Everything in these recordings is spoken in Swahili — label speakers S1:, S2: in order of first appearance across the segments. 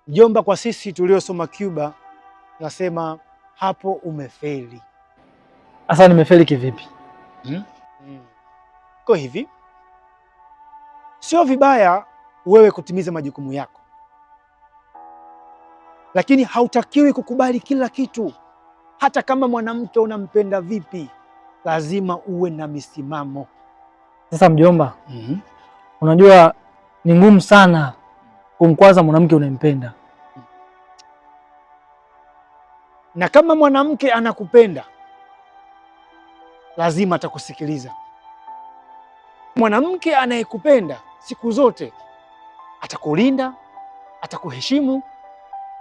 S1: Mjomba, kwa sisi tuliosoma Cuba nasema hapo umefeli.
S2: Sasa nimefeli kivipi?
S1: Kwa hivi, sio vibaya wewe kutimiza majukumu yako, lakini hautakiwi kukubali kila kitu. Hata kama mwanamke unampenda vipi, lazima uwe na misimamo.
S2: Sasa mjomba, unajua ni ngumu sana kumkwaza mwanamke unayempenda,
S1: na kama mwanamke anakupenda lazima atakusikiliza. Mwanamke anayekupenda siku zote atakulinda, atakuheshimu,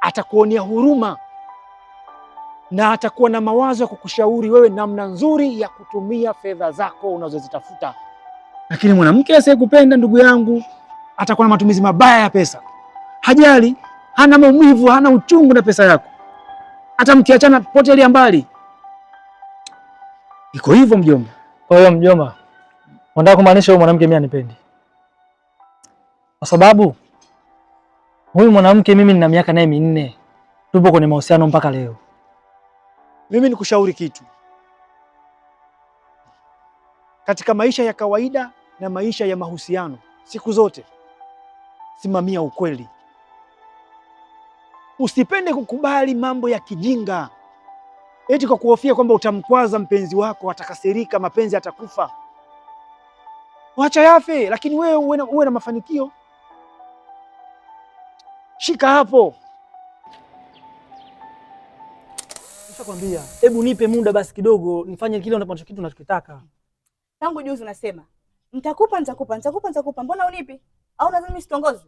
S1: atakuonea huruma na atakuwa na mawazo ya kukushauri wewe namna nzuri ya kutumia fedha zako unazozitafuta. Lakini mwanamke asiyekupenda, ndugu yangu, atakuwa na matumizi mabaya ya pesa. Hajali, hana maumivu, hana uchungu na pesa yako. Hata mkiachana potelea mbali. Iko hivyo mjomba.
S2: Kwa hiyo mjomba, unataka kumaanisha huyu mwanamke mimi anipendi? Kwa sababu huyu mwanamke mimi nina miaka naye 4. Tupo kwenye mahusiano mpaka leo.
S1: Mimi nikushauri kitu. Katika maisha ya kawaida na maisha ya mahusiano, siku zote simamia ukweli. Usipende kukubali mambo ya kijinga eti kwa kuhofia kwamba utamkwaza mpenzi wako, atakasirika, mapenzi atakufa. Wacha yafe, lakini wewe uwe na mafanikio. Shika hapo.
S2: Nishakwambia, hebu nipe muda basi kidogo nifanye kile unachokitaka.
S3: Tangu juzi unasema nitakupa. Mbona unipi? Au nadhani mimi sitongozi?